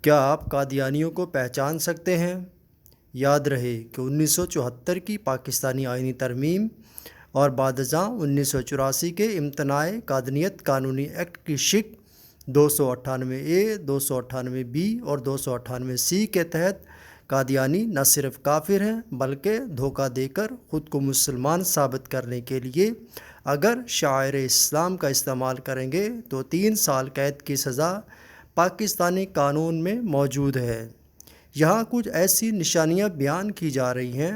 کیا آپ قادیانیوں کو پہچان سکتے ہیں؟ یاد رہے کہ 1974 کی پاکستانی آئینی ترمیم اور بعد ازاں 1984 کے امتناع قادیانیت قانونی ایکٹ کی شق 298A، 298B اور 298C کے تحت قادیانی نہ صرف کافر ہیں بلکہ دھوکہ دے کر خود کو مسلمان ثابت کرنے کے لیے اگر شعائر اسلام کا استعمال کریں گے تو 3 سال قید کی سزا پاکستانی قانون میں موجود ہے۔ یہاں کچھ ایسی نشانیاں بیان کی جا رہی ہیں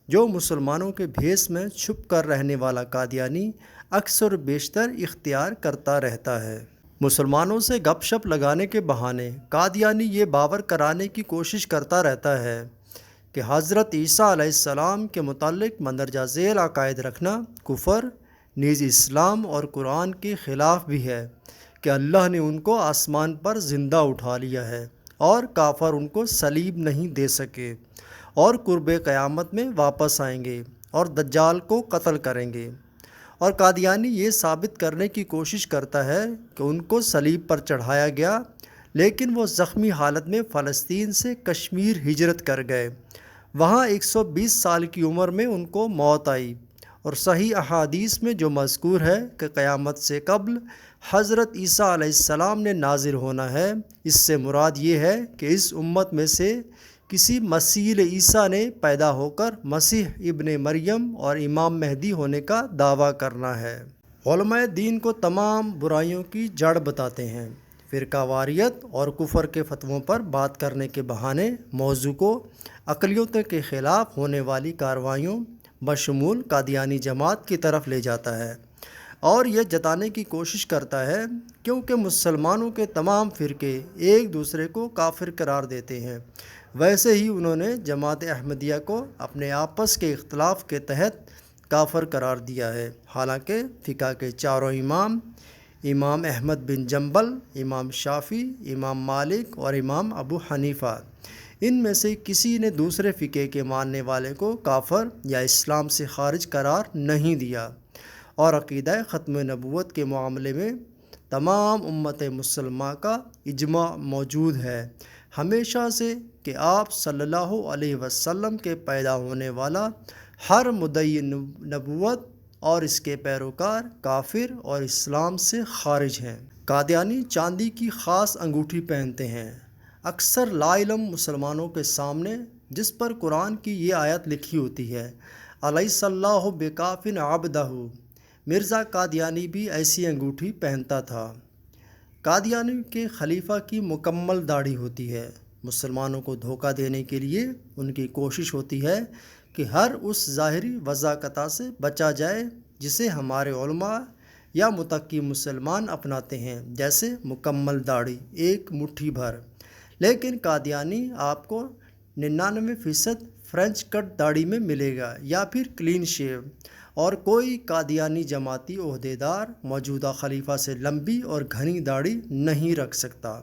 جو مسلمانوں کے بھیس میں چھپ کر رہنے والا قادیانی اکثر و بیشتر اختیار کرتا رہتا ہے۔ مسلمانوں سے گپ شپ لگانے کے بہانے قادیانی یہ باور کرانے کی کوشش کرتا رہتا ہے کہ حضرت عیسیٰ علیہ السلام کے متعلق مندرجہ ذیل عقائد رکھنا کفر، نیز اسلام اور قرآن کے خلاف بھی ہے، کہ اللہ نے ان کو آسمان پر زندہ اٹھا لیا ہے اور کافر ان کو صلیب نہیں دے سکے اور قرب قیامت میں واپس آئیں گے اور دجال کو قتل کریں گے۔ اور قادیانی یہ ثابت کرنے کی کوشش کرتا ہے کہ ان کو صلیب پر چڑھایا گیا لیکن وہ زخمی حالت میں فلسطین سے کشمیر ہجرت کر گئے، وہاں 120 سال کی عمر میں ان کو موت آئی، اور صحیح احادیث میں جو مذکور ہے کہ قیامت سے قبل حضرت عیسیٰ علیہ السلام نے نازل ہونا ہے، اس سے مراد یہ ہے کہ اس امت میں سے کسی مسیح عیسیٰ نے پیدا ہو کر مسیح ابن مریم اور امام مہدی ہونے کا دعویٰ کرنا ہے۔ علماء دین کو تمام برائیوں کی جڑ بتاتے ہیں۔ فرقہ واریت اور کفر کے فتووں پر بات کرنے کے بہانے موضوع کو اقلیتوں کے خلاف ہونے والی کارروائیوں بشمول قادیانی جماعت کی طرف لے جاتا ہے اور یہ جتانے کی کوشش کرتا ہے کیونکہ مسلمانوں کے تمام فرقے ایک دوسرے کو کافر قرار دیتے ہیں، ویسے ہی انہوں نے جماعت احمدیہ کو اپنے آپس کے اختلاف کے تحت کافر قرار دیا ہے، حالانکہ فقہ کے چاروں امام احمد بن جنبل، امام شافعی، امام مالک اور امام ابو حنیفہ، ان میں سے کسی نے دوسرے فقہ کے ماننے والے کو کافر یا اسلام سے خارج قرار نہیں دیا۔ اور عقیدہ ختم نبوت کے معاملے میں تمام امت مسلمہ کا اجماع موجود ہے ہمیشہ سے کہ آپ صلی اللہ علیہ وسلم کے پیدا ہونے والا ہر مدعی نبوت اور اس کے پیروکار کافر اور اسلام سے خارج ہیں۔ قادیانی چاندی کی خاص انگوٹھی پہنتے ہیں، اکثر لا علم مسلمانوں کے سامنے، جس پر قرآن کی یہ آیت لکھی ہوتی ہے، الیس اللہ بکاف عبدہ۔ مرزا قادیانی بھی ایسی انگوٹھی پہنتا تھا۔ قادیانی کے خلیفہ کی مکمل داڑھی ہوتی ہے۔ مسلمانوں کو دھوکہ دینے کے لیے ان کی کوشش ہوتی ہے کہ ہر اس ظاہری وضاحت سے بچا جائے جسے ہمارے علماء یا متقی مسلمان اپناتے ہیں، جیسے مکمل داڑھی، ایک مٹھی بھر۔ لیکن قادیانی آپ کو 99% فرینچ کٹ داڑھی میں ملے گا یا پھر کلین شیو، اور کوئی قادیانی جماعتی عہدیدار موجودہ خلیفہ سے لمبی اور گھنی داڑھی نہیں رکھ سکتا۔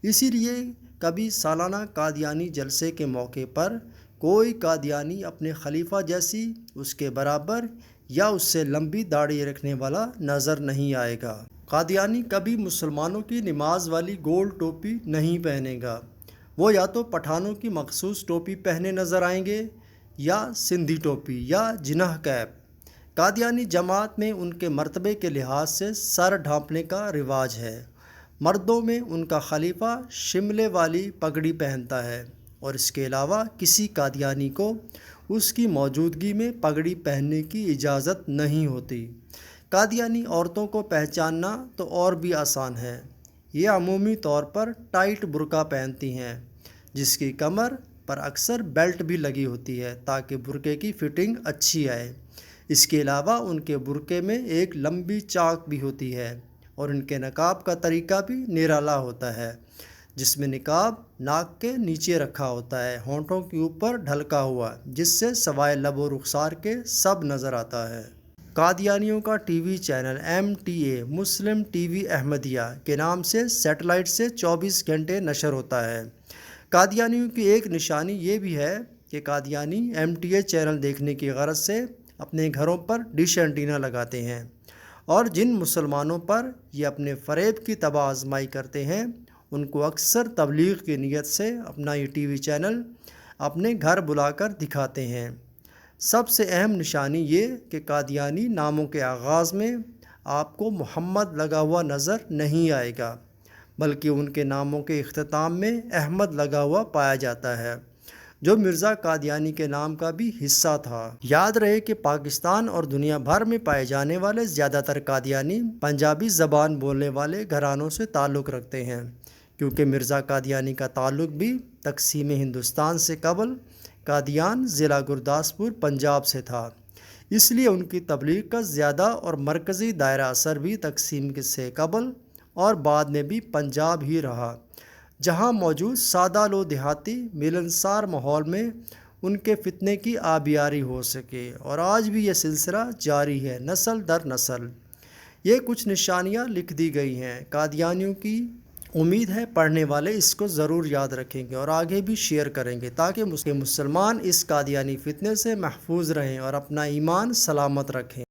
اسی لیے کبھی سالانہ قادیانی جلسے کے موقع پر کوئی قادیانی اپنے خلیفہ جیسی، اس کے برابر یا اس سے لمبی داڑھی رکھنے والا نظر نہیں آئے گا۔ قادیانی کبھی مسلمانوں کی نماز والی گول ٹوپی نہیں پہنے گا، وہ یا تو پٹھانوں کی مخصوص ٹوپی پہنے نظر آئیں گے یا سندھی ٹوپی یا جناح کیپ۔ قادیانی جماعت میں ان کے مرتبے کے لحاظ سے سر ڈھانپنے کا رواج ہے۔ مردوں میں ان کا خلیفہ شملے والی پگڑی پہنتا ہے، اور اس کے علاوہ کسی قادیانی کو اس کی موجودگی میں پگڑی پہننے کی اجازت نہیں ہوتی۔ قادیانی عورتوں کو پہچاننا تو اور بھی آسان ہے، یہ عمومی طور پر ٹائٹ برقع پہنتی ہیں جس کی کمر پر اکثر بیلٹ بھی لگی ہوتی ہے تاکہ برقعے کی فٹنگ اچھی آئے۔ اس کے علاوہ ان کے برقعے میں ایک لمبی چاک بھی ہوتی ہے، اور ان کے نقاب کا طریقہ بھی نرالا ہوتا ہے، جس میں نقاب ناک کے نیچے رکھا ہوتا ہے، ہونٹوں کے اوپر ڈھلکا ہوا، جس سے سوائے لب و رخسار کے سب نظر آتا ہے۔ قادیانیوں کا ٹی وی چینل MTA مسلم ٹی وی احمدیہ کے نام سے سیٹلائٹ سے 24 گھنٹے نشر ہوتا ہے۔ قادیانیوں کی ایک نشانی یہ بھی ہے کہ قادیانی MTA چینل دیکھنے کی غرض سے اپنے گھروں پر ڈش اینٹینا لگاتے ہیں، اور جن مسلمانوں پر یہ اپنے فریب کی تباہ آزمائی کرتے ہیں ان کو اکثر تبلیغ کی نیت سے اپنا یہ ٹی وی چینل اپنے گھر بلا کر دکھاتے ہیں۔ سب سے اہم نشانی یہ کہ قادیانی ناموں کے آغاز میں آپ کو محمد لگا ہوا نظر نہیں آئے گا، بلکہ ان کے ناموں کے اختتام میں احمد لگا ہوا پایا جاتا ہے، جو مرزا قادیانی کے نام کا بھی حصہ تھا۔ یاد رہے کہ پاکستان اور دنیا بھر میں پائے جانے والے زیادہ تر قادیانی پنجابی زبان بولنے والے گھرانوں سے تعلق رکھتے ہیں، کیونکہ مرزا قادیانی کا تعلق بھی تقسیم ہندوستان سے قبل قادیان ضلع گرداسپور پنجاب سے تھا، اس لیے ان کی تبلیغ کا زیادہ اور مرکزی دائرہ اثر بھی تقسیم سے قبل اور بعد میں بھی پنجاب ہی رہا، جہاں موجود سادہ لو دیہاتی ملنسار ماحول میں ان کے فتنے کی آبیاری ہو سکے، اور آج بھی یہ سلسلہ جاری ہے نسل در نسل۔ یہ کچھ نشانیاں لکھ دی گئی ہیں قادیانیوں کی، امید ہے پڑھنے والے اس کو ضرور یاد رکھیں گے اور آگے بھی شیئر کریں گے تاکہ مسلمان اس قادیانی فتنے سے محفوظ رہیں اور اپنا ایمان سلامت رکھیں۔